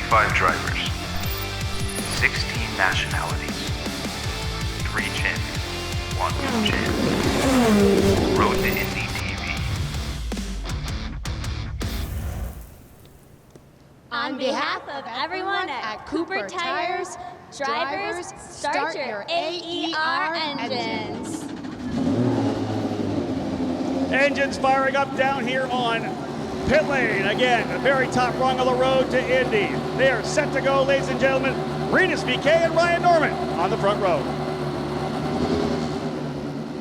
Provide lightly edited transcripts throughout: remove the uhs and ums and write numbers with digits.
25 drivers, 16 nationalities, 3 champions, 1 world champion. Road to Indy TV. On behalf of everyone at Cooper Tires, drivers, start your AER engines. Engines firing up down here on pit lane. Again, the very top rung of the road to Indy. They are set to go, ladies and gentlemen. Rinus VeeKay and Ryan Norman on the front row.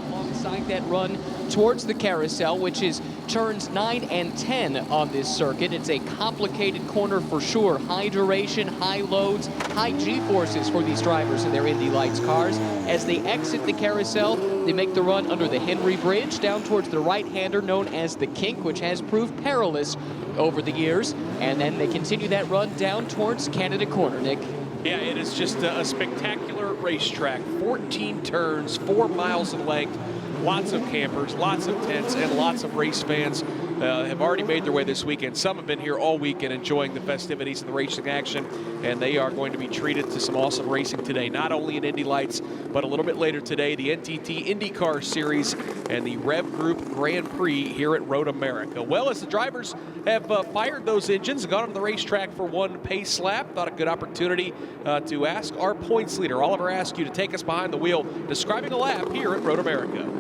Alongside that run towards the carousel, which is turns 9 and 10 on this circuit. It's a complicated corner for sure. High duration, high loads, high G-forces for these drivers in their Indy Lights cars. As they exit the carousel, they make the run under the Henry Bridge down towards the right-hander known as the Kink, which has proved perilous over the years. And then they continue that run down towards Canada Corner, Nick. Yeah, it is just a spectacular racetrack. 14 turns, 4 miles in length. Lots of campers, lots of tents, and lots of race fans have already made their way this weekend. Some have been here all weekend enjoying the festivities and the racing action, and they are going to be treated to some awesome racing today, not only in Indy Lights, but a little bit later today, the NTT IndyCar Series and the Rev Group Grand Prix here at Road America. Well, as the drivers have fired those engines and gone on the racetrack for one pace lap, thought a good opportunity to ask our points leader, Oliver Askew, to take us behind the wheel, describing a lap here at Road America.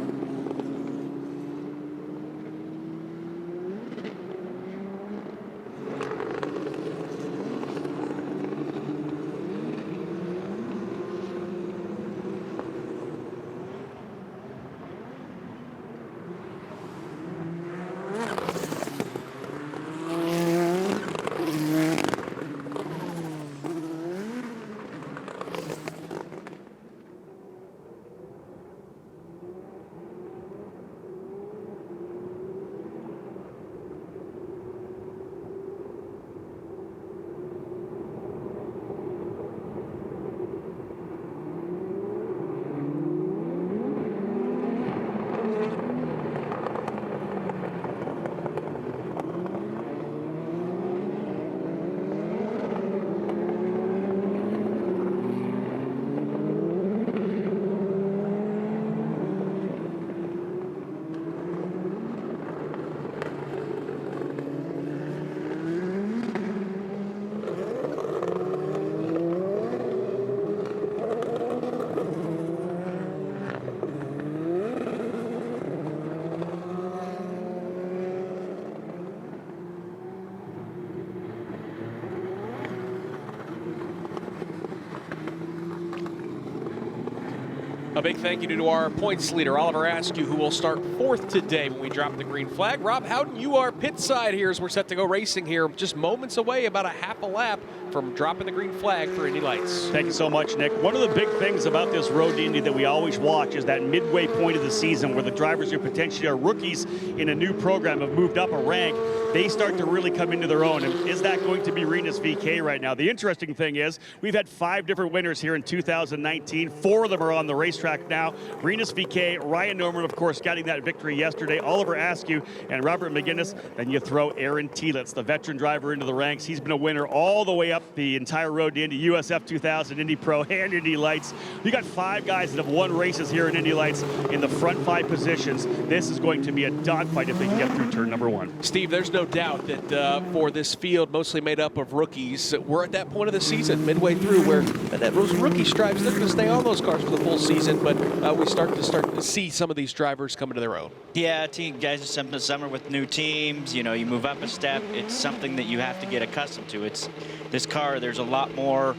A big thank you to our points leader, Oliver Askew, who will start 4th today when we drop the green flag. Rob Howden, you are pit side here as we're set to go racing here, just moments away, about a half a lap from dropping the green flag for Indy Lights. Thank you so much, Nick. One of the big things about this Road to Indy that we always watch is that midway point of the season where the drivers who potentially are rookies in a new program have moved up a rank. They start to really come into their own. And is that going to be Rinus VeeKay right now? The interesting thing is we've had 5 different winners here in 2019. 4 of them are on the racetrack now. Rinus VeeKay, Ryan Norman, of course, getting that victory yesterday. Oliver Askew and Robert McGinnis. Then you throw Aaron Telitz, the veteran driver, into the ranks. He's been a winner all the way up the entire road to Indy, USF 2000, Indy Pro, and Indy Lights. You got 5 guys that have won races here in Indy Lights in the front 5 positions. This is going to be a dogfight if they can get through turn number 1. Steve, there's no doubt that for this field, mostly made up of rookies, we're at that point of the season, midway through, where those rookie stripes, they're going to stay on those cars for the full season, but we start to see some of these drivers come into their own. Yeah, guys are spending the summer with new teams. You know, you move up a step. It's something that you have to get accustomed to. It's this car, there's a lot more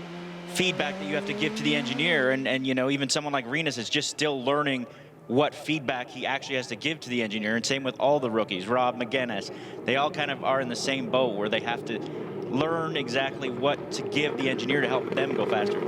feedback that you have to give to the engineer, and you know, even someone like Rinus is just still learning what feedback he actually has to give to the engineer, and same with all the rookies. Rob McGinnis, they all kind of are in the same boat where they have to learn exactly what to give the engineer to help them go faster.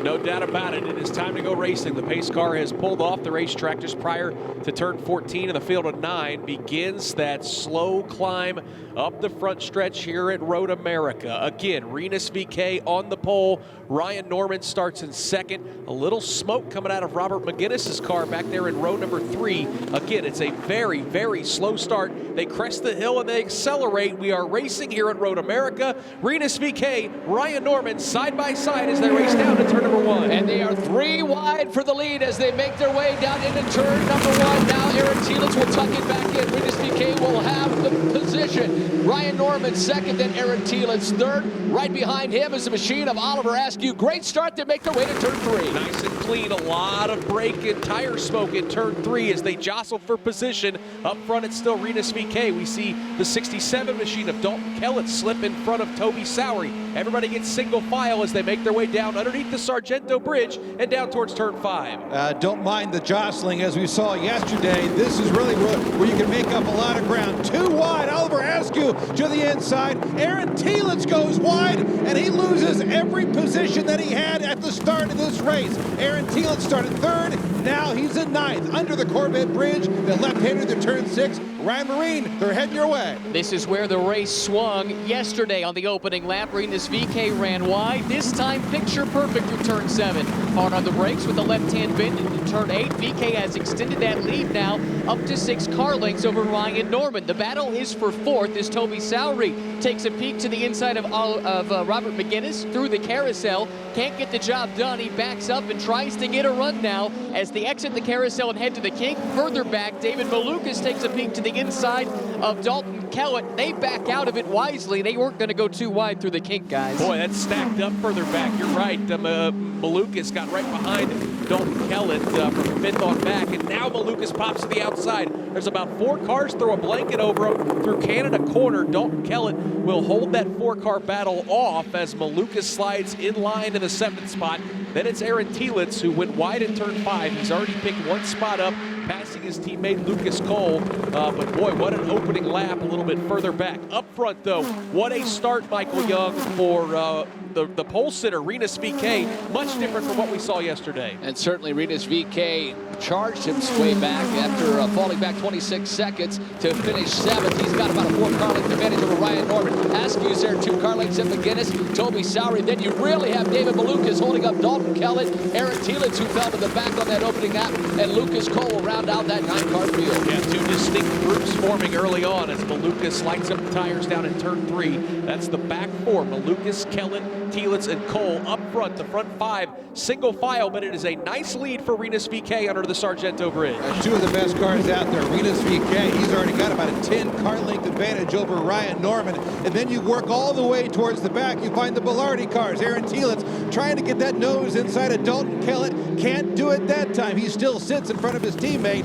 No doubt about it. It is time to go racing. The pace car has pulled off the racetrack just prior to turn 14, and the field of 9 begins that slow climb up the front stretch here at Road America. Again, Rinus VeeKay on the pole. Ryan Norman starts in second. A little smoke coming out of Robert McGinnis's car back there in row number 3. Again, it's a very, very slow start. They crest the hill and they accelerate. We are racing here at Road America. Rinus VeeKay, Ryan Norman side by side as they race down to turn number 1. And they are 3 wide for the lead as they make their way down into turn number 1. Now Aaron Telitz will tuck it back in. Rinus VeeKay will have the position. Ryan Norman second, then Aaron Telitz third. Right behind him is the machine of Oliver Askew. Great start. They make their way to turn 3. Nice and clean. A lot of brake and tire smoke in turn 3 as they jostle for position. Up front, it's still Rinus VeeKay. We see the 67 machine of Dalton Kellett slip in front of Toby Sowery. Everybody gets single file as they make their way down underneath the Sargento Bridge and down towards turn 5. Don't mind the jostling as we saw yesterday. This is really where you can make up a lot of ground. 2 wide, Oliver Askew to the inside. Aaron Telitz goes wide, and he loses every position that he had at the start of this race. Aaron Telitz started 3rd. Now he's in 9th under the Corvette Bridge. The left-hander to turn 6. Ryan Marine, they're heading your way. This is where the race swung yesterday on the opening lap. Rinus VeeKay ran wide. This time, picture perfect through turn 7. Hard on the brakes with the left-hand bend into turn 8. VeeKay has extended that lead now up to 6 car lengths over Ryan Norman. The battle is for 4th as Toby Sowery takes a peek to the inside of Robert McGinnis through the carousel. Can't get the job done. He backs up and tries to get a run now as they exit the carousel and head to the kink. Further back, David Malukas takes a peek to the inside of Dalton Kellett. They back out of it wisely. They weren't going to go too wide through the kink, guys. Boy, that's stacked up further back. You're right. Malukas got right behind Dalton Kellett from 5th on back, and now Malukas pops to the outside. There's about 4 cars, throw a blanket over him through Canada corner. Dalton Kellett will hold that 4-car battle off as Malukas slides in line to the 7th spot. Then it's Aaron Telitz who went wide in turn 5. He's already picked 1 spot up, passing his teammate Lucas Cole. But boy, what an opening lap a little bit further back. Up front, though, what a start, Michael Young, for the pole sitter, Rinus VeeKay. Much different from what we saw yesterday. And certainly Rinus VeeKay charged his way back after falling back 26 seconds to finish 7th. He's got about a 4-car length advantage over Ryan Norman. Askew's there, 2 car lengths at McGinnis, Toby Sowery. Then you really have David Malukas holding up Dalton Kellett, Aaron Telitz, who fell to the back on that opening lap, and Lucas Cole will round out that 9-car field. Yeah, 2 distinct groups forming early on as Malukas lights up the tires down in turn 3. That's the back 4, Malukas, Kellett, Telitz, and Cole. Up front, the front 5, single file, but it is a nice lead for Rinus VeeKay under the Sargento Bridge. 2 of the best cars out there. Rinus VeeKay, he's already got about a 10-car length advantage over Ryan Norman. And then you work all the way towards the back. You find the Bellardi cars. Aaron Telitz trying to get that nose inside of Dalton Kellett. Can't do it that time. He still sits in front of his teammate.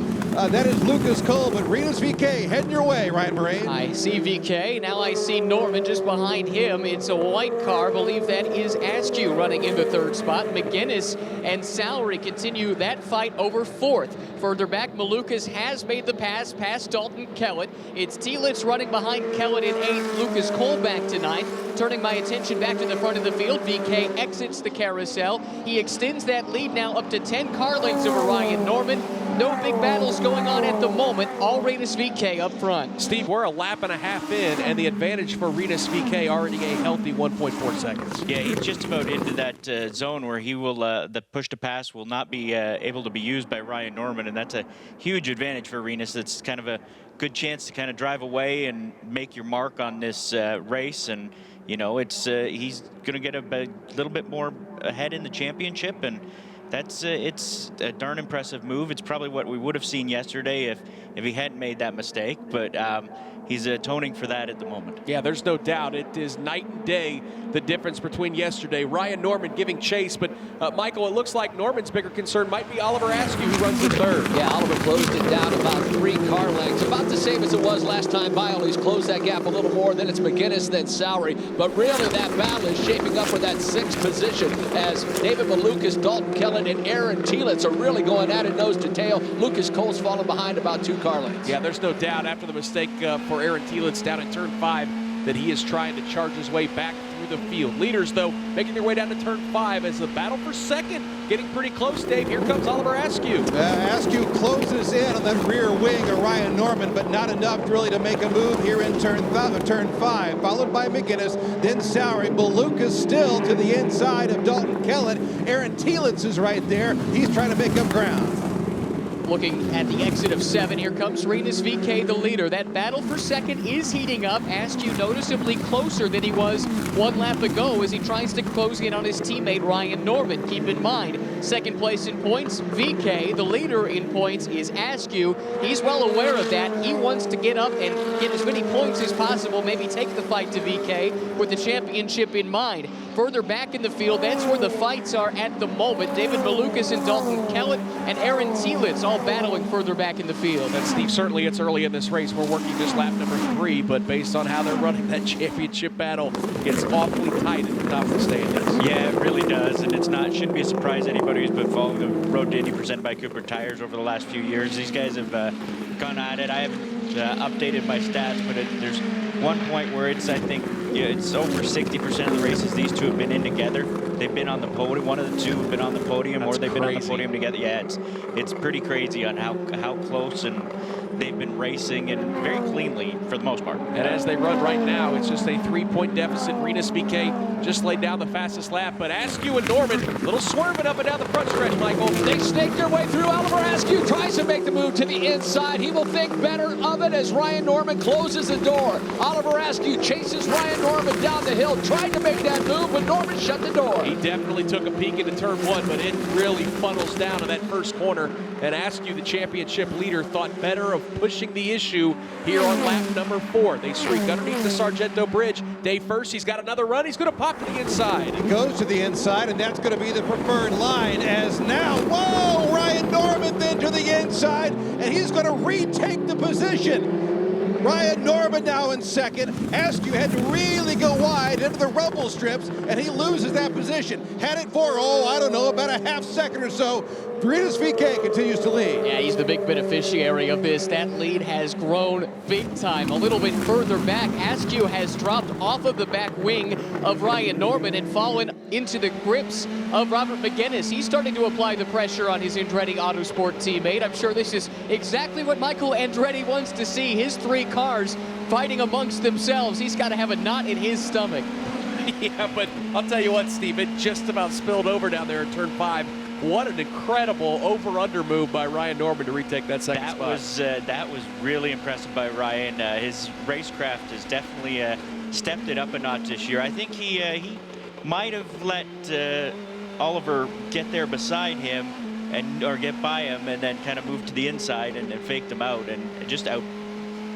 That is Lucas Cole, but Rinus VeeKay heading your way, Ryan Marine. I see VeeKay. Now I see Norman just behind him. It's a white car. I believe that is Askew running in the 3rd spot. McGinnis and Sowery continue that fight over 4th. Further back, Malukas has made the pass past Dalton Kellett. It's Telitz running behind Kellett in 8th. Lucas Cole back to 9th. Turning my attention back to the front of the field, VeeKay exits the carousel. He extends that lead now up to 10 car lengths over Ryan Norman. No big battles going on at the moment. All Rinus VeeKay up front. Steve, we're a lap and a half in, and the advantage for Rinus VeeKay already a healthy 1.4 seconds. Yeah, he's just about into that zone where he will, the push to pass will not be able to be used by Ryan Norman, and that's a huge advantage for Rinus. It's kind of a good chance to kind of drive away and make your mark on this race, and you know, it's he's going to get a little bit more ahead in the championship, and that's it's a darn impressive move. It's probably what we would have seen yesterday if he hadn't made that mistake, but he's atoning for that at the moment. Yeah, there's no doubt. It is night and day, the difference between yesterday. Ryan Norman giving chase, but Michael, it looks like Norman's bigger concern might be Oliver Askew, who runs the 3rd. Yeah, Oliver closed it down about 3 car lengths, about the same as it was last time by. He's closed that gap a little more. Then it's McGinnis, then Sowery. But really, that battle is shaping up for that 6th position as David Malukas, Dalton Kellett, and Aaron Telitz are really going at it nose to tail. Lucas Cole's falling behind about 2 car lengths. Yeah, there's no doubt after the mistake for Aaron Telitz down in turn 5 that he is trying to charge his way back through the field. Leaders, though, making their way down to turn 5 as the battle for second getting pretty close, Dave. Here comes Oliver Askew. Askew closes in on that rear wing of Ryan Norman, but not enough really to make a move here in turn 5, followed by McGinnis, then Sowery. Belucas still to the inside of Dalton Kellett. Aaron Telitz is right there. He's trying to make up ground. Looking at the exit of 7, here comes Rinus VeeKay, the leader. That battle for second is heating up. Askew noticeably closer than he was 1 lap ago as he tries to close in on his teammate Ryan Norman. Keep in mind, second place in points, VeeKay. The leader in points is Askew. He's well aware of that. He wants to get up and get as many points as possible, maybe take the fight to VeeKay with the championship in mind. Further back in the field, that's where the fights are at the moment. David Malukas and Dalton Kellett and Aaron Telitz all battling further back in the field. And Steve, certainly it's early in this race. We're working just lap number 3, but based on how they're running that championship battle, it's awfully tight at the top of the standings. Yeah, it really does, and shouldn't be a surprise to anybody who's been following the Road to Indy presented by Cooper Tires over the last few years. These guys have gone at it. I haven't updated my stats, but there's one point where it's, I think, it's over 60% of the races these two have been in together. They've been on the podium. One of the two have been on the podium, or they've been on the podium together. Yeah, it's pretty crazy on how close and they've been racing, and very cleanly for the most part. And as they run right now, it's just a 3-point deficit. Rinus VeeKay just laid down the fastest lap, but Askew and Norman, a little swerving up and down the front stretch, Michael. They snake their way through. Oliver Askew tries to make the move to the inside. He will think better of it as Ryan Norman closes the door. Oliver Askew chases Ryan Norman down the hill, trying to make that move, but Norman shut the door. He definitely took a peek into turn 1, but it really funnels down to that first corner. And Askew, the championship leader, thought better of pushing the issue here on lap number 4. They streak underneath the Sargento Bridge. Dave first, he's got another run. He's going to pop to the inside. He goes to the inside, and that's going to be the preferred line as now, whoa, Ryan Norman then to the inside, and he's going to retake the position. Ryan Norman now in second. Askew had to really go wide into the rumble strips, and he loses that position. Had it for, I don't know, about a half second or so. Rinus VeeKay continues to lead. Yeah, he's the big beneficiary of this. That lead has grown big time. A little bit further back, Askew has dropped off of the back wing of Ryan Norman and fallen into the grips of Robert McGinnis. He's starting to apply the pressure on his Andretti Autosport teammate. I'm sure this is exactly what Michael Andretti wants to see. His 3 cars fighting amongst themselves. He's got to have a knot in his stomach. Yeah, but I'll tell you what, Steve, it just about spilled over down there in turn 5. What an incredible over-under move by Ryan Norman to retake that second spot. That was really impressive by Ryan. His racecraft has definitely stepped it up a notch this year. I think he might have let Oliver get there beside him or get by him, and then kind of moved to the inside and faked him out and just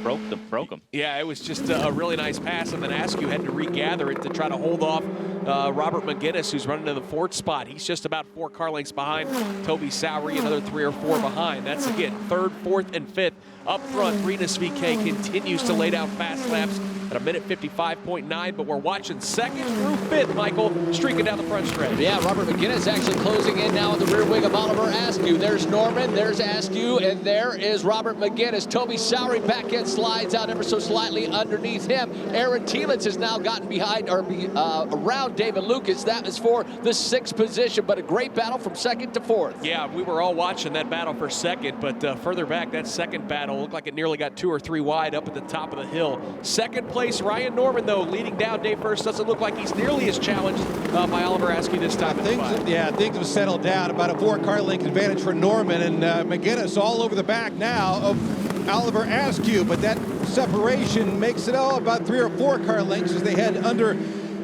broke him. Yeah, it was just a really nice pass, and then Askew had to regather it to try to hold off Robert McGinnis, who's running to the 4th spot. He's just about 4 car lengths behind Toby Sowery, another 3 or 4 behind. That's, again, 3rd, 4th, and 5th. Up front, Rinus VeeKay continues to lay down fast laps at a minute 55.9, but we're watching 2nd through 5th, Michael, streaking down the front stretch. Yeah, Robert McGinnis actually closing in now at the rear wing of Oliver Askew. There's Norman, there's Askew, and there is Robert McGinnis. Toby Sowery back end slides out ever so slightly underneath him. Aaron Telitz has now gotten behind or around David Lucas. That is for the 6th position, but a great battle from 2nd to 4th. Yeah, we were all watching that battle for 2nd, but further back, that 2nd battle looked like it nearly got 2 or 3 wide up at the top of the hill. 2nd place, Ryan Norman, though, leading down Dave first. Doesn't look like he's nearly as challenged by Oliver Askew this time. Things have settled down. About a 4-car length advantage for Norman, and McGinnis all over the back now of Oliver Askew, but that separation makes it all about 3 or 4 car lengths as they head under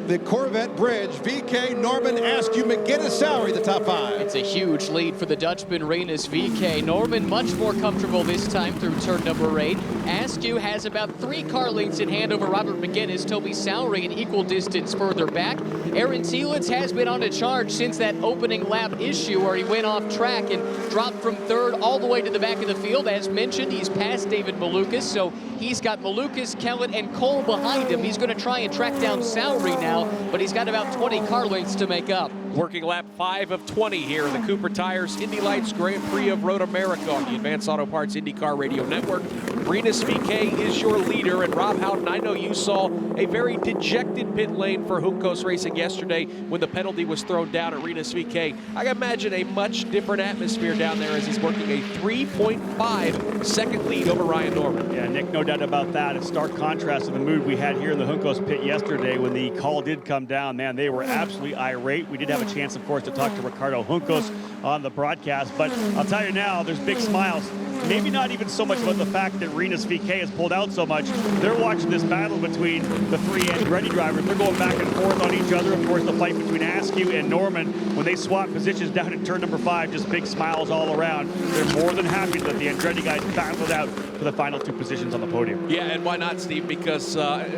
the Corvette Bridge. VeeKay, Norman, Askew, McGinnis, Sowery, the top 5. It's a huge lead for the Dutchman, Rinus VeeKay. Norman much more comfortable this time through turn number 8. Askew has about 3 car lengths in hand over Robert McGinnis. Toby Sowery an equal distance further back. Aaron Telitz has been on a charge since that opening lap issue where he went off track and dropped from 3rd all the way to the back of the field. As mentioned, he's past David Malukas, so he's got Malukas, Kellett, and Cole behind him. He's going to try and track down Sowery now, but he's got about 20 car lengths to make up. Working lap 5 of 20 here in the Cooper Tires Indy Lights Grand Prix of Road America on the Advanced Auto Parts IndyCar Radio Network. Rinus VeeKay is your leader, and Rob Howden, I know you saw a very dejected pit lane for Juncos Racing yesterday when the penalty was thrown down at Rinus VeeKay. I can imagine a much different atmosphere down there as he's working a 3.5 second lead over Ryan Norman. Yeah, Nick, no doubt about that. In stark contrast to the mood we had here in the Juncos pit yesterday when the call did come down. Man, they were absolutely irate. We did have a chance, of course, to talk to Ricardo Juncos on the broadcast, but I'll tell you now, there's big smiles. Maybe not even so much about the fact that Rinus VeeKay has pulled out so much. They're watching this battle between the three Andretti drivers. They're going back and forth on each other. Of course, the fight between Askew and Norman, when they swap positions down in turn number 5, just big smiles all around. They're more than happy that the Andretti guys battled out for the final 2 positions on the podium. Yeah, and why not, Steve? Because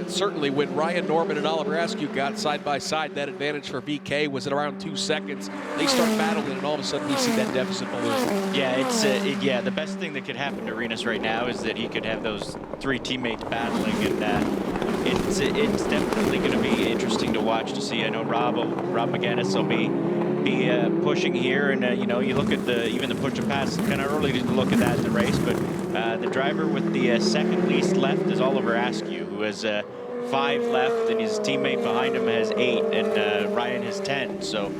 certainly when Ryan Norman and Oliver Askew got side by side, that advantage for VeeKay was at around 2 seconds. They start battling, and all of a sudden we see that deficit balloon. Yeah, it's the best thing that could happen to Rinus right now is that he could have those 3 teammates battling, and it's definitely going to be interesting to watch to see. I know Rob McGinnis will be pushing here, and you look at even the push and pass. Kind of early to look at that in the race, but the driver with the second least left is Oliver Askew, who has 5 left, and his teammate behind him has 8, and Ryan has 10. So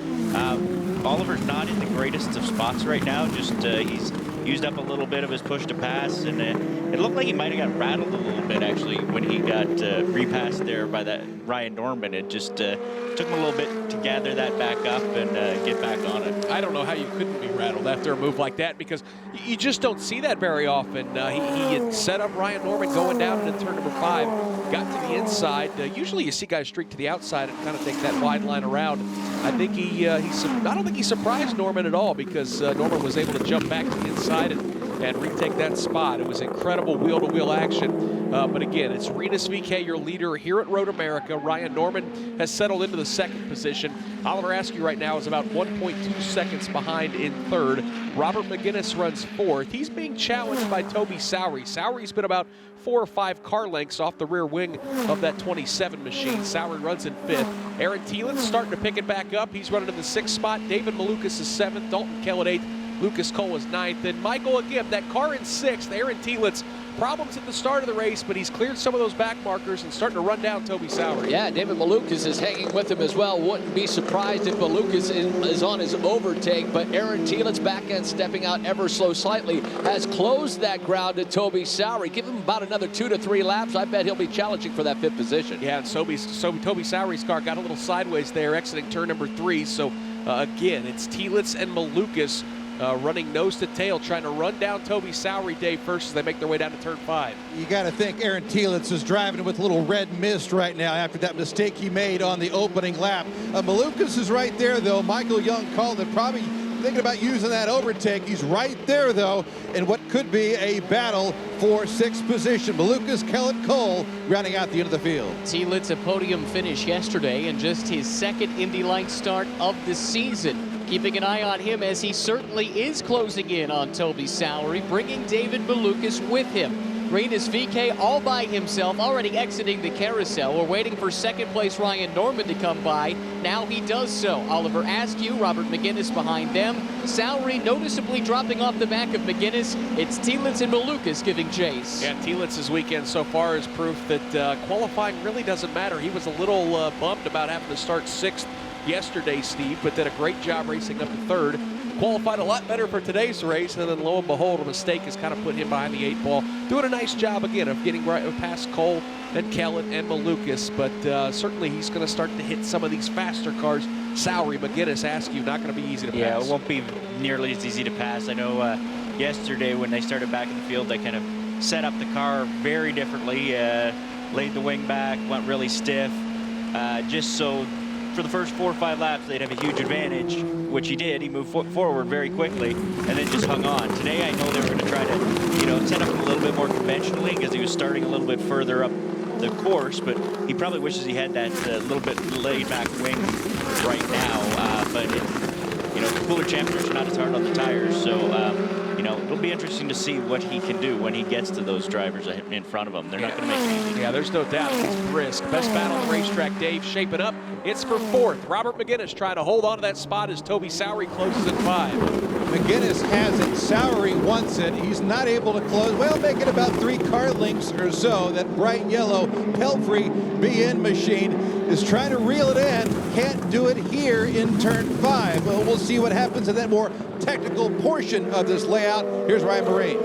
Oliver's not in the greatest of spots right now. Just he's used up a little bit of his push to pass, and it looked like he might have got rattled a little bit actually when he got repassed there by that Ryan Norman. It just took him a little bit to gather that back up and get back on it. I don't know how you couldn't be rattled after a move like that, because you just don't see that very often. He had set up Ryan Norman going down into turn number 5, got to the inside. Usually you see guys streak to the outside and kind of take that wide line around. I think I don't think he surprised Norman at all, because Norman was able to jump back to the inside and retake that spot. It was incredible wheel-to-wheel action. But again, it's Rinus VeeKay, your leader here at Road America. Ryan Norman has settled into the 2nd position. Oliver Askew right now is about 1.2 seconds behind in 3rd. Robert McGinnis runs 4th. He's being challenged by Toby Sowery. Sowery's been about 4 or 5 car lengths off the rear wing of that 27 machine. Sowery runs in 5th. Aaron Thielens starting to pick it back up. He's running in the 6th spot. David Malukas is 7th. Dalton Kell at 8th. Lucas Cole is 9th. And Michael, again, that car in 6th, Aaron Thielens, problems at the start of the race, but he's cleared some of those back markers and starting to run down Toby Sowery. Yeah, David Malukas is hanging with him as well. Wouldn't be surprised if Malukas is on his overtake, but Aaron Thielens, back end stepping out ever so slightly, has closed that ground to Toby Sowery. Give him about another 2 to 3 laps. I bet he'll be challenging for that 5th position. Yeah, and Toby Sowery's car got a little sideways there, exiting turn number 3. So, again, it's Thielens and Malukas running nose to tail, trying to run down Toby Sowery day first as they make their way down to turn 5. You got to think Aaron Thielens is driving with a little red mist right now after that mistake he made on the opening lap. Malukas is right there, though. Michael Young called it, probably thinking about using that overtake. He's right there, though, in what could be a battle for 6th position. Malukas, Kellett, Cole rounding out the end of the field. Thielens a podium finish yesterday and just his 2nd Indy Lights start of the season. Keeping an eye on him as he certainly is closing in on Toby Sowery, bringing David Malukas with him. Rinus VeeKay all by himself, already exiting the carousel. We're waiting for 2nd place Ryan Norman to come by. Now he does so. Oliver Askew, Robert McGinnis behind them. Sowery noticeably dropping off the back of McGinnis. It's Thielens and Malukas giving chase. Yeah, Thielens' weekend so far is proof that qualifying really doesn't matter. He was a little bummed about having to start 6th yesterday, Steve, but did a great job racing up to 3rd. Qualified a lot better for today's race, and then lo and behold, a mistake has kind of put him behind the 8 ball. Doing a nice job again of getting right past Cole and Kellett and Malukas, but certainly he's going to start to hit some of these faster cars. Sowery, McGinnis, Askew, not going to be easy to pass. Yeah, it won't be nearly as easy to pass. I know yesterday when they started back in the field, they kind of set up the car very differently, laid the wing back, went really stiff, just so for the first 4 or 5 laps, they'd have a huge advantage, which he did. He moved forward very quickly and then just hung on. Today, I know they were going to try to, set up a little bit more conventionally because he was starting a little bit further up the course, but he probably wishes he had that little bit laid back wing right now. But cooler temperatures are not as hard on the tires, so you know, it'll be interesting to see what he can do when he gets to those drivers in front of him. They're not going to make it easy. Yeah, there's no doubt. He's brisk. Best battle on the racetrack, Dave. Shape it up. It's for 4th. Robert McGinnis trying to hold on to that spot as Toby Sowery closes at 5. McGinnis has it. Sowery wants it. He's not able to close. Well, make it about 3 car lengths or so. That bright yellow Pelfrey BN machine is trying to reel it in. Can't do it here in turn 5. Well, we'll see what happens in that more technical portion of this layout. Here's Ryan Marine.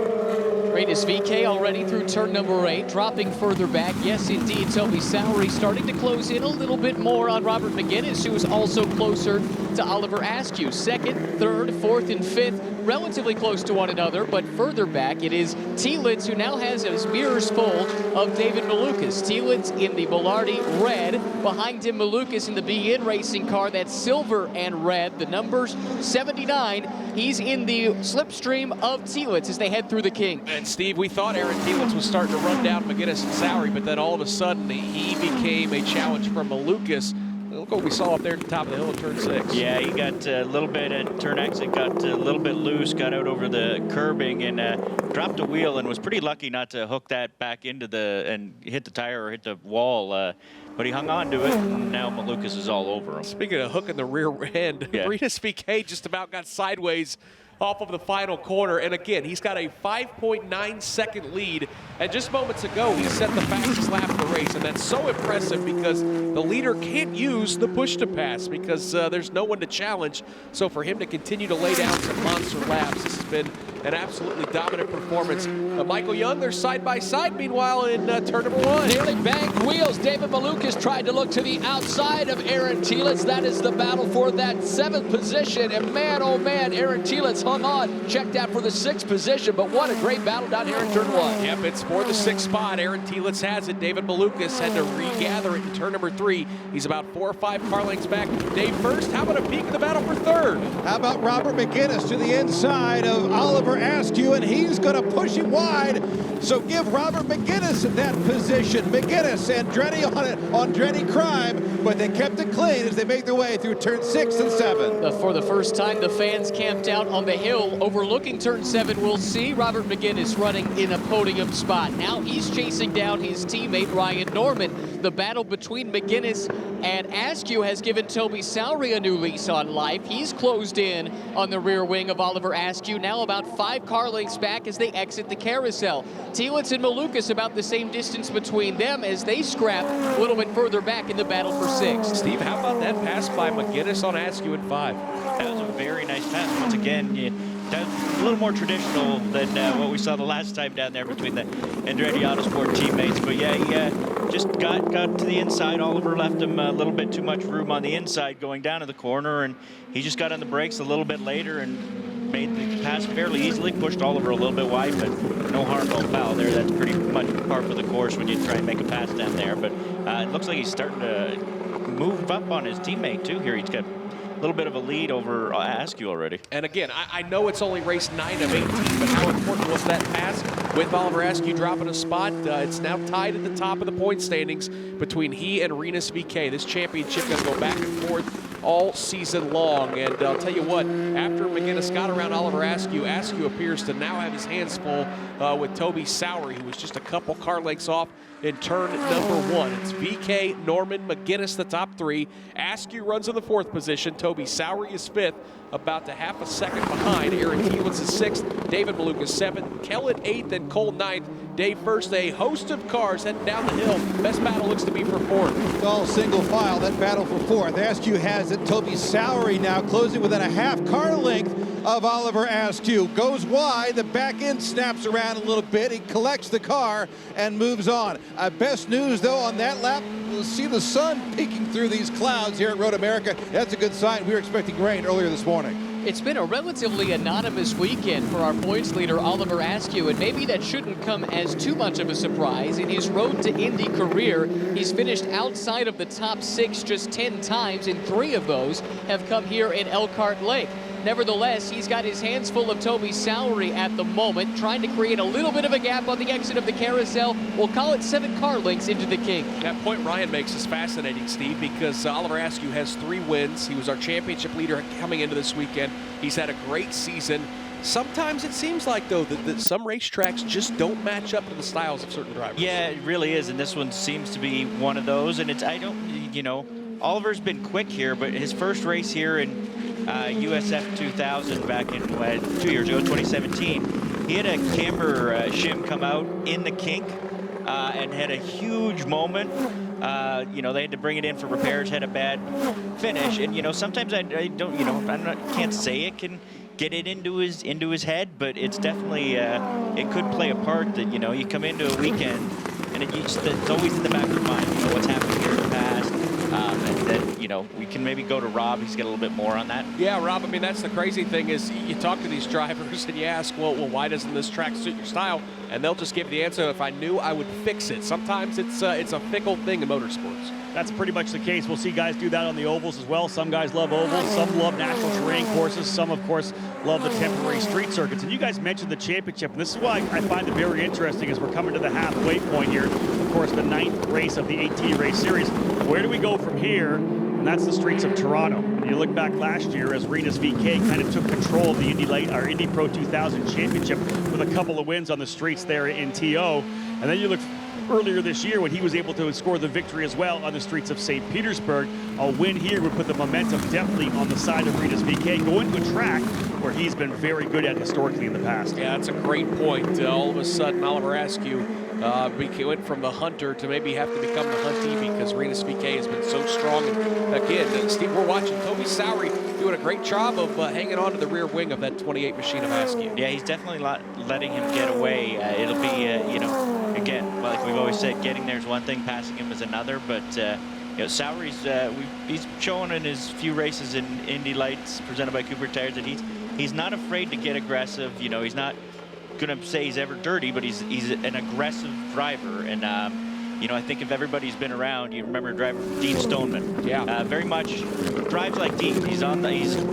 Rinus VeeKay already through turn number 8, dropping further back. Yes, indeed, Toby Sowery starting to close in a little bit more on Robert McGinnis, who is also closer to Oliver Askew. 2nd, 3rd, 4th, and 5th, relatively close to one another, but further back it is Tielitz, who now has his mirrors full of David Malukas. Tielitz in the Belardi red, behind him Malukas in the BN racing car, that's silver and red, the numbers 79. He's in the slipstream of Tielitz as they head through the King. And Steve, we thought Aaron Tielitz was starting to run down McGinnis and Sowery, but then all of a sudden he became a challenge from Malukas. Look what we saw up there at the top of the hill at turn 6. Yeah, he got a little bit at turn exit, got a little bit loose, got out over the curbing and dropped a wheel and was pretty lucky not to hook that back into and hit the tire or hit the wall. But he hung on to it, and now Malukas is all over him. Speaking of hooking the rear end, Rinus VeeKay just about got sideways off of the final corner. And again, he's got a 5.9-second lead. And just moments ago, he set the fastest lap of the race. And that's so impressive because the leader can't use the push to pass because there's no one to challenge. So for him to continue to lay down some monster laps, this has been an absolutely dominant performance. Michael Young, they're side by side, meanwhile, in turn number 1. Nearly banged wheels. David Malukas tried to look to the outside of Aaron Tielitz. That is the battle for that 7th position. And man, oh man, Aaron Tielitz hung on, checked out for the 6th position. But what a great battle down here in turn 1. Yep, it's for the 6th spot. Aaron Tielitz has it. David Malukas had to regather it in turn number 3. He's about 4 or 5 car lengths back. Dave first. How about a peek of the battle for 3rd? How about Robert McGinnis to the inside of Oliver Askew, and he's going to push him wide. So give Robert McGinnis that position. McGinnis and Drenny on it, on Drenny Crime, but they kept it clean as they make their way through turn 6 and 7. For the first time, the fans camped out on the hill overlooking turn 7. We'll see Robert McGinnis running in a podium spot. Now he's chasing down his teammate Ryan Norman. The battle between McGinnis and Askew has given Toby Sowery a new lease on life. He's closed in on the rear wing of Oliver Askew, now about 5 car lengths back as they exit the carousel. Tielitz and Malukas about the same distance between them as they scrap a little bit further back in the battle for 6. Steve, how about that pass by McGinnis on Askew in 5? That was a very nice pass. Once again, a little more traditional than what we saw the last time down there between the Andretti Autosport teammates. But yeah, he just got to the inside. Oliver left him a little bit too much room on the inside going down to the corner, and he just got on the brakes a little bit later and made the pass fairly easily, pushed Oliver a little bit wide, but no harm, no foul there. That's pretty much par for the course when you try and make a pass down there. But it looks like he's starting to move up on his teammate too here. He's got a little bit of a lead over Askew already. And again, I know it's only race 9 of 18, but how important was that pass with Oliver Askew dropping a spot? It's now tied at the top of the point standings between he and Rinus VeeKay. This championship going to go back and forth all season long. And I'll tell you what, after McGinnis got around Oliver Askew, Askew appears to now have his hands full with Toby Sowery, who was just a couple car lengths off in turn number 1. It's VeeKay, Norman, McGinnis, the top 3. Askew runs in the 4th position. Toby Sowery is 5th, about to half a second behind. Aaron Tielitz is 6th. David Malukas 7th. Kellett 8th and Cole 9th. Dave first. A host of cars heading down the hill. Best battle looks to be for 4th. All single file, that battle for 4th. Askew has it. Toby Sowery now closing within a half car length of Oliver Askew. Goes wide, the back end snaps around a little bit. He collects the car and moves on. Best news though on that lap, we'll see the sun peeking through these clouds here at Road America. That's a good sign. We were expecting rain earlier this morning. It's been a relatively anonymous weekend for our points leader, Oliver Askew, and maybe that shouldn't come as too much of a surprise. In his Road to Indy career, he's finished outside of the top 6 just 10 times, and 3 of those have come here in Elkhart Lake. Nevertheless, he's got his hands full of Toby Sowery at the moment, trying to create a little bit of a gap on the exit of the carousel. We'll call it 7 car lengths into the King. That point Ryan makes is fascinating, Steve, because Oliver Askew has 3 wins. He was our championship leader coming into this weekend. He's had a great season. Sometimes it seems like, though, that some racetracks just don't match up to the styles of certain drivers. Yeah, it really is, and this one seems to be one of those. And Oliver's been quick here, but his first race here in USF 2000 back in 2 years ago, 2017, he had a camber shim come out in the kink and had a huge moment. They had to bring it in for repairs, had a bad finish, and sometimes I can't say it can get it into his head, but it's definitely it could play a part that you come into a weekend and it's always in the back of your mind, what's happened here in the past, and then we can maybe go to Rob. He's got a little bit more on that. Yeah, Rob. I mean, that's the crazy thing is you talk to these drivers and you ask, well, why doesn't this track suit your style? And they'll just give you the answer. If I knew, I would fix it. Sometimes it's a fickle thing in motorsports. That's pretty much the case. We'll see guys do that on the ovals as well. Some guys love ovals, some love natural terrain courses, some, of course, love the temporary street circuits. And you guys mentioned the championship, and this is why I find it very interesting as we're coming to the halfway point here. Of course, the 9th race of the 18 race series. Where do we go from here? And that's the streets of Toronto. And you look back last year as Rinus VK kind of took control of the Indy Pro 2000 championship with a couple of wins on the streets there in TO. And then you look earlier this year when he was able to score the victory as well on the streets of St. Petersburg. A win here would put the momentum definitely on the side of Rinus VK, going to a track where he's been very good at historically in the past. Yeah, that's a great point. All of a sudden, Oliver Askew went from the hunter to maybe have to become the huntee because Rinus VK has been so strong. And again, Steve, we're watching Toby Sowery doing a great job of hanging on to the rear wing of that 28 machine of Askew. Yeah, he's definitely letting him get away. It'll be, again, like we've always said, getting there is one thing, passing him is another. But Sowery's he's shown in his few races in Indy Lights presented by Cooper Tires that he's not afraid to get aggressive. He's not going to say he's ever dirty, but he's an aggressive driver. And I think if everybody's been around, you remember driver Dean Stoneman. Yeah. Very much drives like Dean. He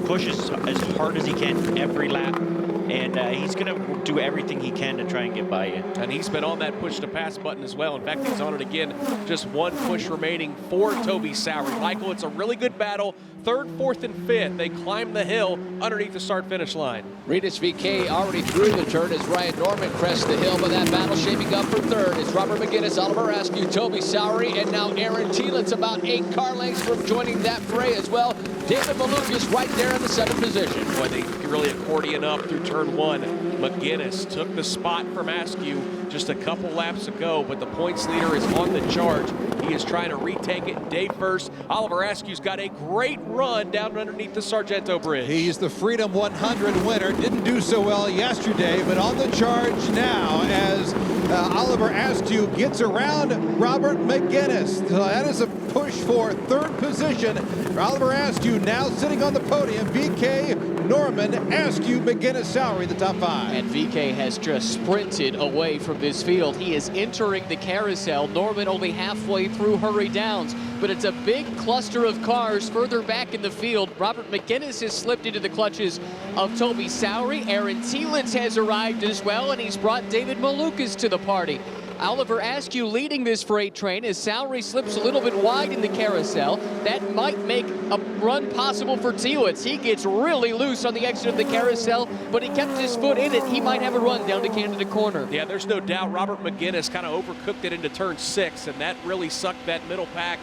pushes as hard as he can every lap. And he's going to do everything he can to try and get by you. And he's been on that push-to-pass button as well. In fact, he's on it again. Just one push remaining for Toby Sowery. Michael, it's a really good battle. 3rd, 4th, and 5th. They climb the hill underneath the start-finish line. Rinus VK already through the turn as Ryan Norman crests the hill, but that battle shaping up for 3rd. It's Robert McGinnis, Oliver Askew, Toby Sowery, and now Aaron Thielitz about 8 car lengths from joining that fray as well. David Malukas right there in the 7th position. Boy, they really accordion up through turn 1. McGinnis took the spot from Askew just a couple laps ago, but the points leader is on the charge. He is trying to retake it in day first. Oliver Askew's got a great run down underneath the Sargento Bridge. He's the Freedom 100 winner. Didn't do so well yesterday, but on the charge now as Oliver Askew gets around Robert McGinnis. So that is a push for 3rd position. Oliver Askew now sitting on the podium. VK, Norman, Askew, McGinnis, Sowery, the top 5. And VK has just sprinted away from this field. He is entering the carousel. Norman only halfway through Hurry Downs, but it's a big cluster of cars further back in the field. Robert McGinnis has slipped into the clutches of Toby Sowery. Aaron Thielitz has arrived as well, and he's brought David Malukas to the party. Oliver Askew leading this freight train as Sowery slips a little bit wide in the carousel. That might make a run possible for Thielitz. He gets really loose on the exit of the carousel, but he kept his foot in it. He might have a run down to Canada Corner. Yeah, there's no doubt Robert McGinnis kind of overcooked it into turn 6, and that really sucked that middle pack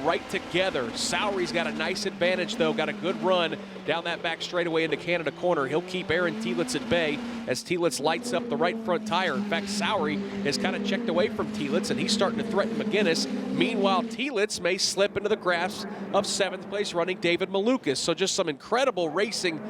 right together. Sowery's got a nice advantage, though. Got a good run down that back straightaway into Canada Corner. He'll keep Aaron Thielitz at bay as Thielitz lights up the right front tire. In fact, Sowery has kind of checked away from Thielitz, and he's starting to threaten McGinnis. Meanwhile, Thielitz may slip into the grasp of 7th place running David Malukas. So just some incredible racing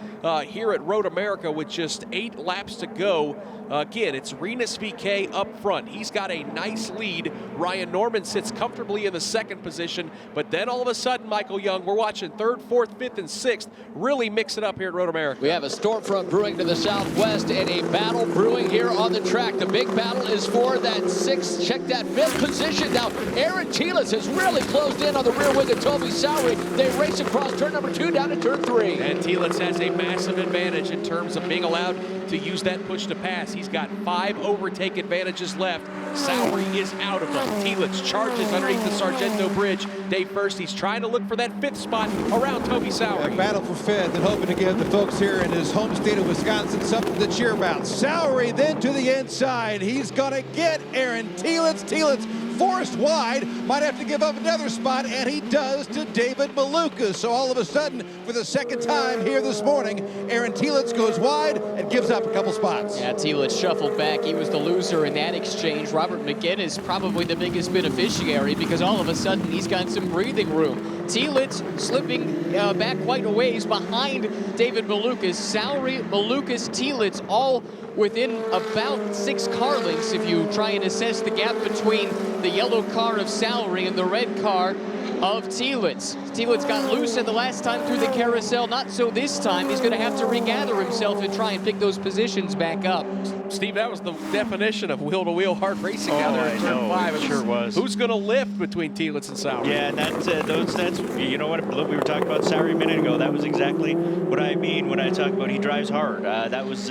here at Road America with just 8 laps to go. Again, it's Rinus VK up front. He's got a nice lead. Ryan Norman sits comfortably in the 2nd position, but then all of a sudden, Michael Young, we're watching 3rd, 4th, 5th, and 6th really mix it up here at Road America. We have a storm front brewing to the southwest and a battle brewing here on the track. The big battle is for that 6th, check that 5th position. Now, Aaron Thielitz has really closed in on the rear wing of Toby Sowery. They race across turn number 2 down to turn 3. And Thielitz has a massive advantage in terms of being allowed to use that push to pass. He's got 5 overtake advantages left. Sowery is out of them. Thielitz charges underneath the Sargento Bridge. day first. He's trying to look for that 5th spot around Toby Sowery. A battle for 5th and hoping to give the folks here in his home state of Wisconsin something to cheer about. Sowery then to the inside. He's going to get Aaron Telitz. Telitz forced wide, might have to give up another spot, and he does to David Malukas. So all of a sudden, for the second time here this morning, Aaron Telitz goes wide and gives up a couple spots. Yeah, Telitz shuffled back. He was the loser in that exchange. Robert McGinnis probably the biggest beneficiary because all of a sudden he's got some breathing room. Telitz slipping back quite a ways behind David Malukas. Sowery, Malukas, Telitz all within about 6 car lengths if you try and assess the gap between the yellow car of Sowery and the red car of Telitz. Telitz got loose at the last time through the carousel. Not so this time. He's going to have to regather himself and try and pick those positions back up. Steve, that was the definition of wheel-to-wheel hard racing down there in turn 5. It sure was. Who's going to lift between Telitz and Sowery? Yeah, and that's you know what, we were talking about Sowery a minute ago. That was exactly what I mean when I talk about he drives hard. That was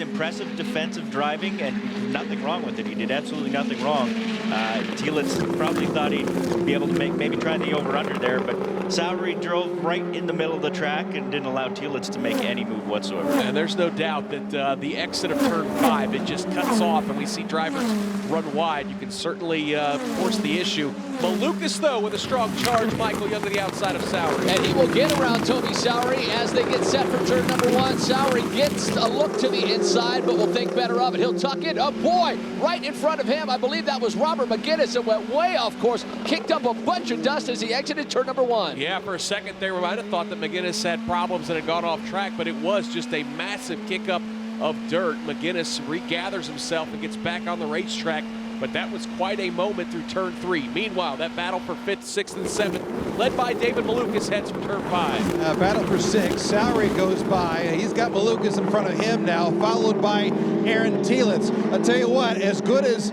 impressive defensive driving and nothing wrong with it. He did absolutely nothing wrong. Telitz probably thought he'd be able to maybe try the over-under there, but Sowery drove right in the middle of the track and didn't allow Telitz to make any move whatsoever. And there's no doubt that the exit of turn 5, it just cuts off, and we see drivers run wide. You can certainly force the issue. Malukas, though, with a strong charge. Michael Young to the outside of Sowery. And he will get around Toby Sowery as they get set for turn number 1. Sowery gets a look to the inside, but will think better of it. He'll tuck it. Oh, boy, right in front of him. I believe that was Robert McGinnis. It went way off course, kicked up a bunch of dust as he exited turn number 1. Yeah, for a second there, we might have thought that McGinnis had problems and had gone off track, but it was just a massive kick up of dirt. McGinnis regathers himself and gets back on the racetrack, but that was quite a moment through turn 3. Meanwhile, that battle for 5th, 6th, and 7th, led by David Malukas, heads for turn 5. Battle for 6. Sowery goes by. He's got Malukas in front of him now, followed by Aaron Telitz. I'll tell you what, as good as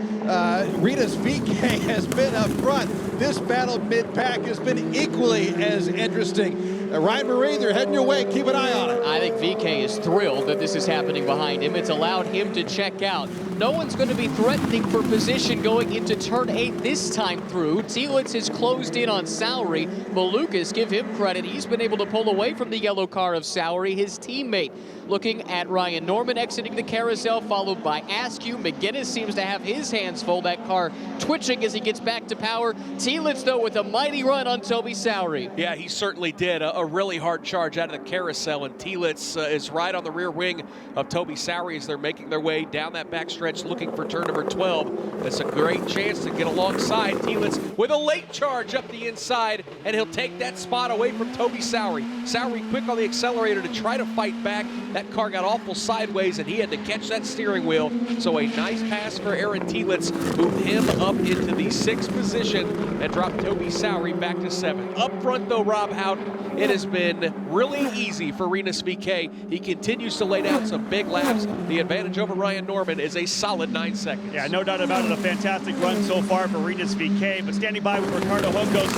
Rita's VK has been up front, this battle mid-pack has been equally as interesting. Ryan Marie, they're heading your way. Keep an eye on it. I think VK is thrilled that this is happening behind him. It's allowed him to check out. No one's going to be threatening for position going into turn 8 this time through. Telitz has closed in on Sowery. Malukas, give him credit. He's been able to pull away from the yellow car of Sowery, his teammate. Looking at Ryan Norman exiting the carousel, followed by Askew. McGinnis seems to have his hands full. That car twitching as he gets back to power. Telitz, though, with a mighty run on Toby Sowery. Yeah, he certainly did. A really hard charge out of the carousel, and Telitz is right on the rear wing of Toby Sowery as they're making their way down that backstretch looking for turn number 12. That's a great chance to get alongside Telitz with a late charge up the inside, and he'll take that spot away from Toby Sowery. Sowery quick on the accelerator to try to fight back. That car got awful sideways, and he had to catch that steering wheel. So a nice pass for Aaron Telitz, moved him up into the 6th position and dropped Toby Sowery back to 7th. Up front, though, Rob Houghton, it has been really easy for Rinus VK. He continues to lay down some big laps. The advantage over Ryan Norman is a solid 9 seconds. Yeah, no doubt about it. A fantastic run so far for Rinus VK. But standing by with Ricardo Hungos.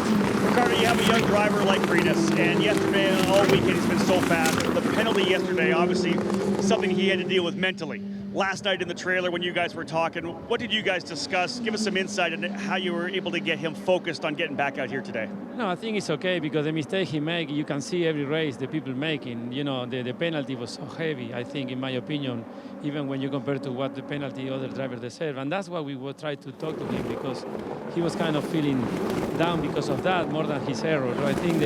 Ricardo, you have a young driver like Rinus, and yesterday, all weekend, he's been so fast. The penalty yesterday, obviously, something he had to deal with mentally. Last night in the trailer when you guys were talking, what did you guys discuss? Give us some insight into how you were able to get him focused on getting back out here today. No, I think it's okay because the mistake he made, you can see every race the people making. You know, the penalty was so heavy, I think, in my opinion, even when you compare to what the penalty other drivers deserve. And that's why we will try to talk to him, because he was kind of feeling down because of that more than his error. So I think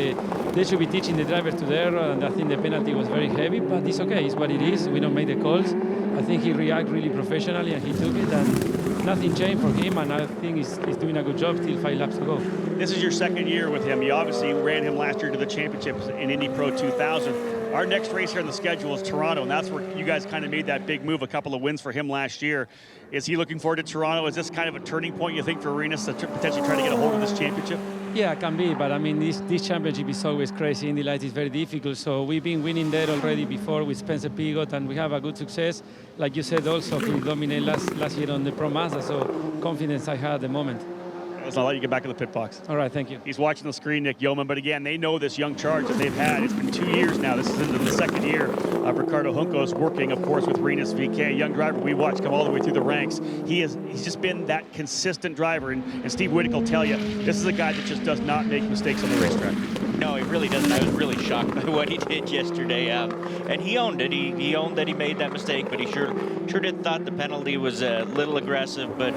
they should be teaching the drivers to the error, and I think the penalty was very heavy, but it's okay. It's what it is. We don't make the calls. I think he reacted really professionally, and he took it, and nothing changed for him, and I think he's doing a good job. Still 5 laps to go. This is your second year with him. You obviously ran him last year to the championships in Indy Pro 2000. Our next race here on the schedule is Toronto, and that's where you guys kind of made that big move, a couple of wins for him last year. Is he looking forward to Toronto? Is this kind of a turning point, you think, for Rinus to potentially try to get a hold of this championship? Yeah, it can be, but I mean, this championship is always crazy. Indy Lights is very difficult, so we've been winning there already before with Spencer Pigot, and we have a good success. Like you said, also, he dominated last year on the Pro Mazda, so confidence I have at the moment. I'll let you get back in the pit box. All right, thank you. He's watching the screen, Nick Yeoman, but again, they know this young charge that they've had. It's been 2 years now. This is into the second year of Ricardo Juncos working, of course, with Rinus VeeKay, young driver we watched come all the way through the ranks. He's just been that consistent driver, and Steve Whittick will tell you, this is a guy that just does not make mistakes on the racetrack. No, he really doesn't. I was really shocked by what he did yesterday, and he owned it. He owned that he made that mistake, but he sure did thought the penalty was a little aggressive. But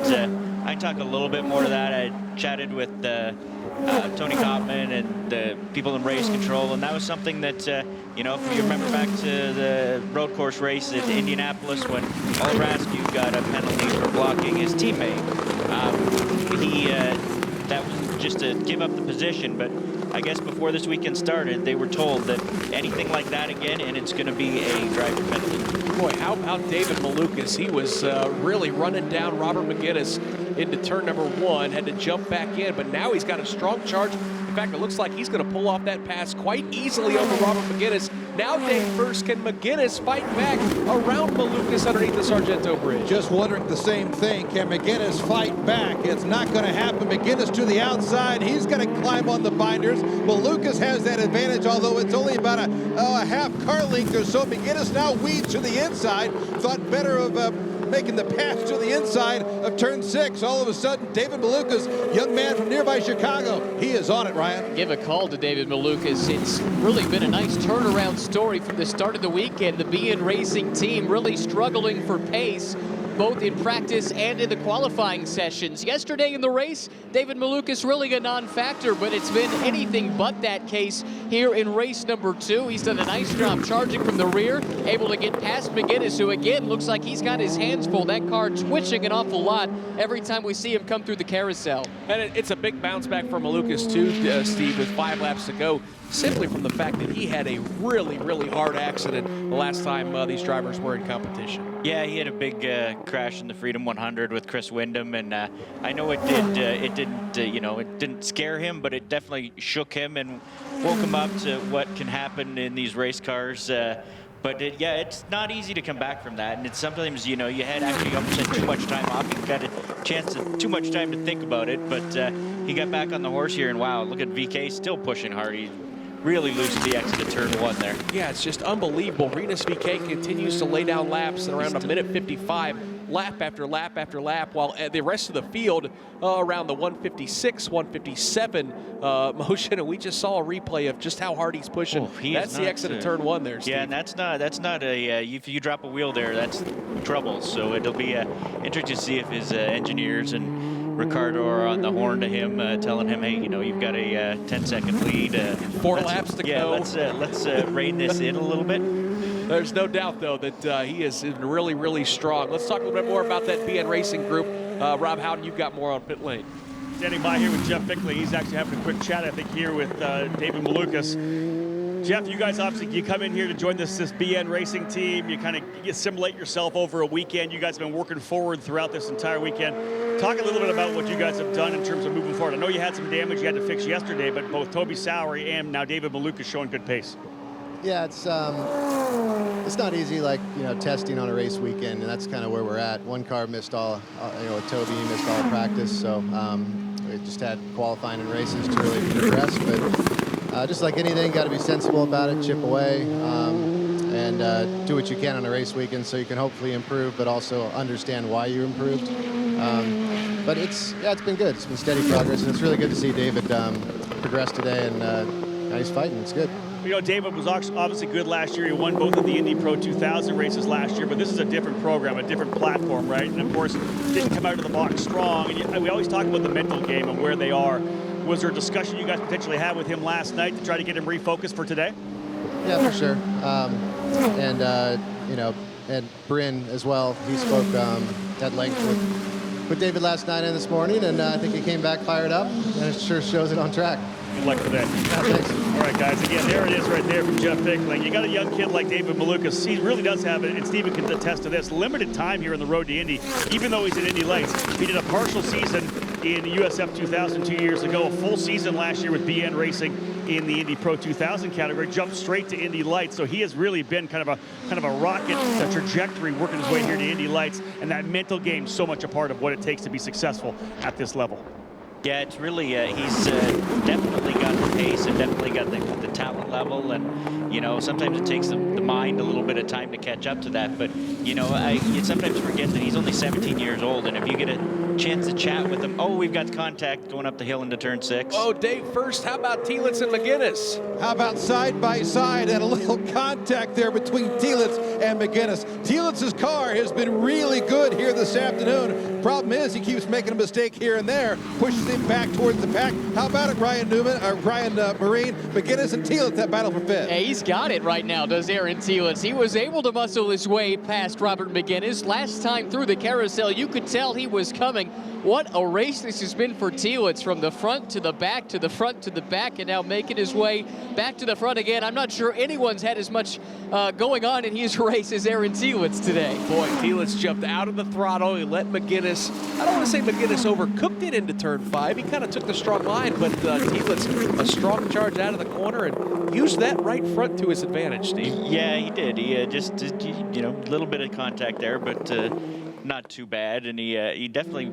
I talked a little bit more to that. I chatted with Tony Koppman and the people in race control, and that was something that you know, if you remember back to the road course race at Indianapolis when Oliver Askew got a penalty for blocking his teammate. That was just to give up the position, but I guess before this weekend started, they were told that anything like that again, and it's going to be a driver penalty. Boy, how about David Malukas? He was really running down Robert McGinnis into turn number 1, had to jump back in, but now he's got a strong charge. In fact, it looks like he's going to pull off that pass quite easily over Robert McGinnis. Now Dave first, can McGinnis fight back around Malukas underneath the Sargento Bridge? Just wondering the same thing. Can McGinnis fight back? It's not going to happen. McGinnis to the outside. He's going to climb on the binders. Malukas has that advantage, although it's only about a half car length or so. McGinnis now weaves to the inside. Thought better of making the pass to the inside of turn 6. All of a sudden, David Malukas, young man from nearby Chicago, he is on it, Ryan. Give a call to David Malukas. It's really been a nice turnaround story from the start of the weekend. The BN Racing team really struggling for pace, both in practice and in the qualifying sessions. Yesterday in the race, David Malukas really a non-factor, but it's been anything but that case here in race number 2. He's done a nice job charging from the rear, able to get past McGinnis, who again looks like he's got his hands full. That car twitching an awful lot every time we see him come through the carousel. And it's a big bounce back for Malukas too, Steve, with 5 laps to go, simply from the fact that he had a really, really hard accident the last time these drivers were in competition. Yeah, he had a big crash in the Freedom 100 with Chris Windom, and I know it didn't scare him, but it definitely shook him and woke him up to what can happen in these race cars. But it's not easy to come back from that, and it's sometimes, you had actually almost had too much time off. He got a chance of too much time to think about it, but he got back on the horse here, and wow, look at VeeKay still pushing hard. He really loses the exit of turn 1 there. Yeah, it's just unbelievable. Rinus VeeKay continues to lay down laps at around a minute 55, lap after lap after lap, while the rest of the field around the 156, 157 motion, and we just saw a replay of just how hard he's pushing. That's the exit of turn 1 there, Steve. Yeah, and that's not a if you drop a wheel there, that's trouble. So it'll be interesting to see if his engineers and Ricardo are on the horn to him, telling him, hey, you've got a 10-second lead. 4 laps to go. Let's rein this in a little bit. There's no doubt, though, that he is really, really strong. Let's talk a little bit more about that BN Racing group. Rob Howden, you've got more on pit lane. Standing by here with Jeff Bickley. He's actually having a quick chat, I think, here with David Malukas. Jeff, you guys obviously, you come in here to join this BN Racing team. You kind of assimilate yourself over a weekend. You guys have been working forward throughout this entire weekend. Talk a little bit about what you guys have done in terms of moving forward. I know you had some damage you had to fix yesterday, but both Toby Sowery and now David Malukas showing good pace. Yeah, it's not easy, testing on a race weekend, and that's kind of where we're at. One car missed all, Toby missed all practice, so we just had qualifying and races to really progress. But just like anything, got to be sensible about it, chip away, and do what you can on a race weekend so you can hopefully improve, but also understand why you improved. But it's been good. It's been steady progress, and it's really good to see David progress today, and he's fighting. It's good. David was obviously good last year. He won both of the Indy Pro 2000 races last year, but this is a different program, a different platform, right? And of course, didn't come out of the box strong. And we always talk about the mental game and where they are. Was there a discussion you guys potentially had with him last night to try to get him refocused for today? Yeah, for sure. And Bryn as well. He spoke at length with David last night and this morning, and I think he came back fired up, and it sure shows it on track. Good luck today. Thanks. All right, guys. Again, there it is right there from Jeff Bickley. You got a young kid like David Malukas. He really does have it, and Steven can attest to this, limited time here on the road to Indy, even though he's in Indy Lights. He did a partial season in the USF 2000 2 years ago, a full season last year with BN Racing in the Indy Pro 2000 category, jumped straight to Indy Lights. So he has really been kind of a rocket trajectory working his way here to Indy Lights, and that mental game so much a part of what it takes to be successful at this level. Yeah, it's really, he's definitely got the pace and definitely got the talent level. And, you know, sometimes it takes the mind a little bit of time to catch up to that. But, you know, you sometimes forget that he's only 17 years old. And if you get a chance to chat with him, oh, we've got contact going up the hill into turn 6. Oh, Dave, first, how about Tielitz and McGinnis? How about side by side and a little contact there between Tielitz and McGinnis. Tielitz's car has been really good here this afternoon. Problem is he keeps making a mistake here and there, pushes him back towards the pack. How about it, Ryan Marine, McGinnis and Tielitz, that battle for 5th. Yeah, he's got it right now, does Aaron Tielitz. He was able to muscle his way past Robert McGinnis. Last time through the carousel, you could tell he was coming. What a race this has been for Tielitz, from the front to the back to the front to the back, and now making his way back to the front again. I'm not sure anyone's had as much going on in his race as Aaron Tielitz today. Boy, Tielitz jumped out of the throttle. He let McGinnis, I don't want to say McGinnis overcooked it into turn 5. He kind of took the strong line, but Tielitz, a strong charge out of the corner and used that right front to his advantage, Steve. Yeah, he did. He just, you know, a little bit of contact there, but not too bad. And he definitely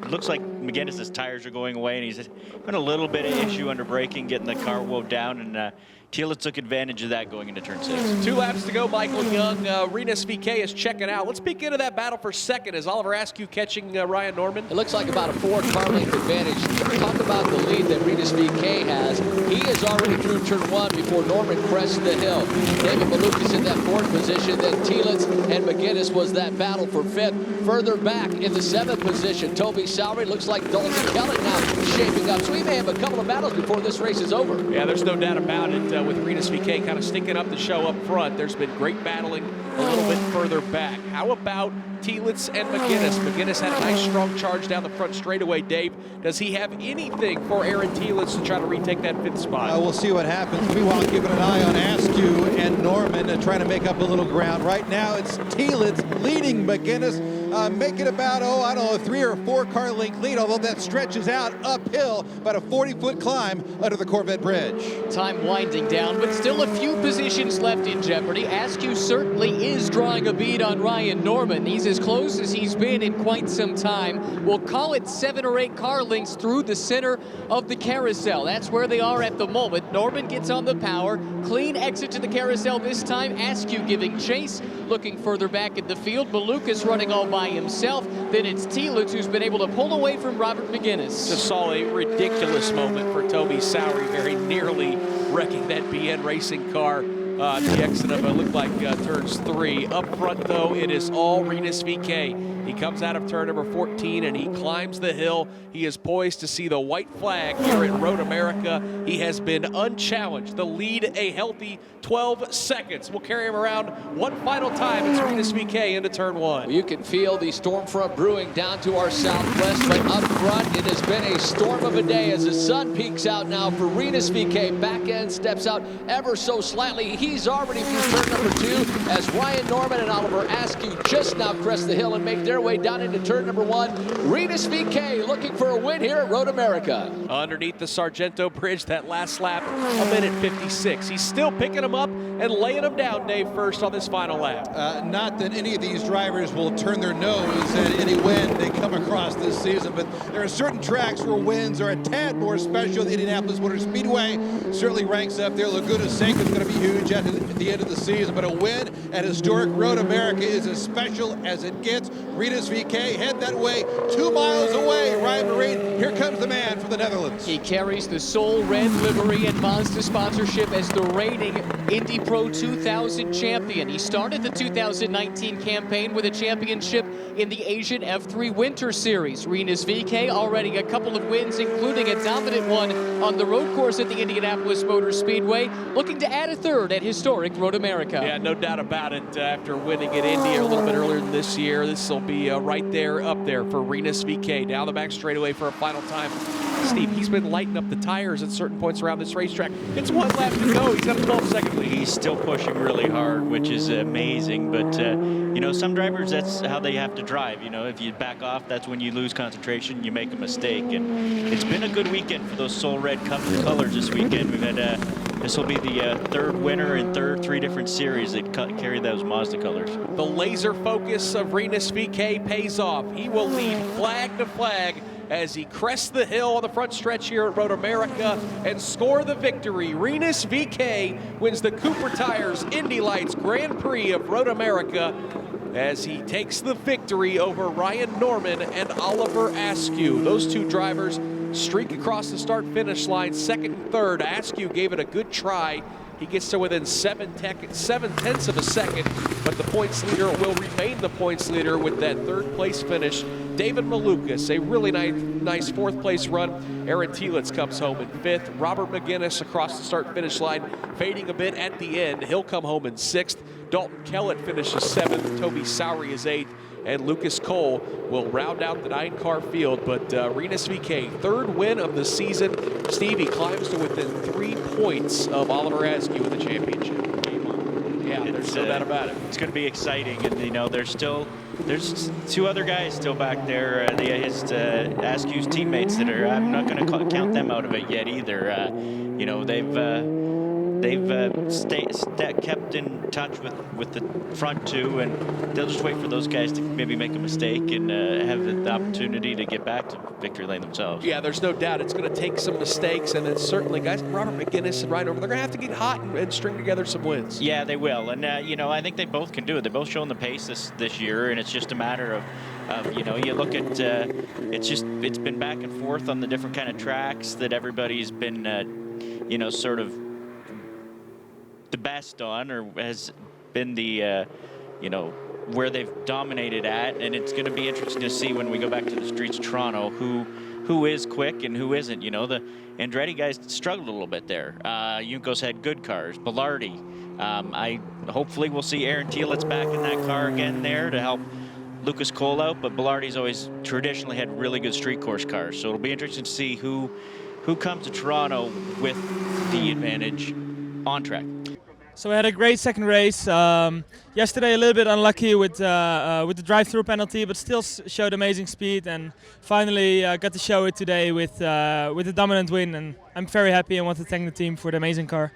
looks like McGinnis's tires are going away, and he's been a little bit of issue under braking, getting the car wove down, and Tielitz took advantage of that going into turn 6. 2 laps to go, Michael Young. Rinus VeeKay is checking out. Let's peek into that battle for second. Is Oliver Askew catching Ryan Norman? It looks like about a 4-car length advantage. Talk about the lead that Rinus VeeKay has. He is already through turn 1 before Norman crests the hill. David Malukas in that 4th position. Then Tielitz and McGinnis was that battle for 5th. Further back in the 7th position, Toby Sowery. Looks like Dalton Kellett now shaping up. So we may have a couple of battles before this race is over. Yeah, there's no doubt about it. With Rinus VeeKay kind of stinking up the show up front, there's been great battling a little bit further back. How about Tielitz and McGinnis? McGinnis had a nice strong charge down the front straightaway. Dave, does he have anything for Aaron Tielitz to try to retake that 5th spot? We'll see what happens. Meanwhile, keeping an eye on Askew and Norman trying to make up a little ground. Right now, it's Tielitz leading McGinnis, making about, I don't know, a 3 or 4 car length lead, although that stretches out uphill, about a 40-foot climb under the Corvette Bridge. Time winding down, but still a few positions left in jeopardy. Askew certainly is drawing a bead on Ryan Norman. He's as close as he's been in quite some time. We'll call it 7 or 8 car lengths through the center of the carousel. That's where they are at the moment. Norman gets on the power. Clean exit to the carousel this time. Askew giving chase, looking further back at the field. Malukas running all by himself. Then it's Tielitz who's been able to pull away from Robert McGinnis. Just saw a ridiculous moment for Toby Sowery, very nearly wrecking that BN Racing car. The exit of it looked like turns 3. Up front, though, it is all Rinus VeeKay. He comes out of turn number 14 and he climbs the hill. He is poised to see the white flag here at Road America. He has been unchallenged. The lead a healthy 12 seconds. We'll carry him around one final time. It's Rinus VeeKay into turn 1. Well, you can feel the storm front brewing down to our southwest, but up front it has been a storm of a day as the sun peeks out now for Rinus VeeKay. Back end steps out ever so slightly. He's already through turn number 2 as Ryan Norman and Oliver Askew just now crest the hill and make their way down into turn number 1. Rinus VeeKay looking for a win here at Road America. Underneath the Sargento Bridge, that last lap, 1:56. He's still picking them up and laying them down, Dave, first on this final lap. Not that any of these drivers will turn their nose at any win they come across this season, but there are certain tracks where wins are a tad more special. The Indianapolis Motor Speedway certainly ranks up there. Laguna Seca is going to be huge at the end of the season, but a win at historic Road America is as special as it gets. Rinus VeeKay head that way, 2 miles away. Ryan Marine, here comes the man from the Netherlands. He carries the Soul Red livery and Mazda sponsorship as the reigning Indy Pro 2000 champion. He started the 2019 campaign with a championship in the Asian F3 Winter Series. Rinus VeeKay already a couple of wins, including a dominant one on the road course at the Indianapolis Motor Speedway, looking to add a 3rd at historic Road America. Yeah, no doubt about it. After winning at Indy a little bit earlier than this year, this will be right there, up there for Rinus VeeKay. Down the back straightaway for a final time. Steve, he's been lighting up the tires at certain points around this racetrack. It's 1 lap to go. He's got a 12-second lead. He's still pushing really hard, which is amazing. But, you know, some drivers, that's how they have to drive. You know, if you back off, that's when you lose concentration, you make a mistake. And it's been a good weekend for those Soul Red colors this weekend. We've had, this will be the 3rd winner in 3 different series that carry those Mazda colors. The laser focus of Rinus VeeKay pays off. He will lead flag to flag as he crests the hill on the front stretch here at Road America and score the victory. Rinus VeeKay wins the Cooper Tires Indy Lights Grand Prix of Road America as he takes the victory over Ryan Norman and Oliver Askew. Those two drivers streak across the start-finish line, second and third. Askew gave it a good try. He gets to within 7/10 of a second, but the points leader will remain the points leader with that third place finish. David Malukas, a really nice fourth place run. Aaron Telitz comes home in fifth. Robert McGinnis across the start-finish line, fading a bit at the end. He'll come home in sixth. Dalton Kellett finishes seventh. Toby Sowery is eighth. And Lucas Cole will round out the 9-car field. But Rinus VeeKay, third win of the season. Stevie climbs to within 3 points of Oliver Askew in the championship. Yeah, there's no doubt about it. It's going to be exciting, and you know there's two other guys still back there. Askew's teammates that are. I'm not going to count them out of it yet either. You know they've kept in touch with the front two, and they'll just wait for those guys to maybe make a mistake and have the opportunity to get back to victory lane themselves. Yeah, there's no doubt it's going to take some mistakes, and then certainly guys like Robert McGinnis and Ryan Norman, they're going to have to get hot and string together some wins. Yeah, they will, and you know I think they both can do it. They're both showing the pace this year, and it's just a matter of you know, you look at it's been back and forth on the different kind of tracks that everybody's been you know, sort of the best on, or has been the you know, where they've dominated at, and it's going to be interesting to see when we go back to the streets of Toronto who is quick and who isn't. You know, the Andretti guys struggled a little bit there. Juncos had good cars. Bilardi, hopefully we'll see Aaron Telitz back in that car again there to help Lucas Cole out, but Bilardi's always traditionally had really good street course cars, so it'll be interesting to see who comes to Toronto with the advantage on track. So we had a great second race. Yesterday a little bit unlucky with the drive-through penalty, but still showed amazing speed, and finally got to show it today with a dominant win. And I'm very happy and want to thank the team for the amazing car.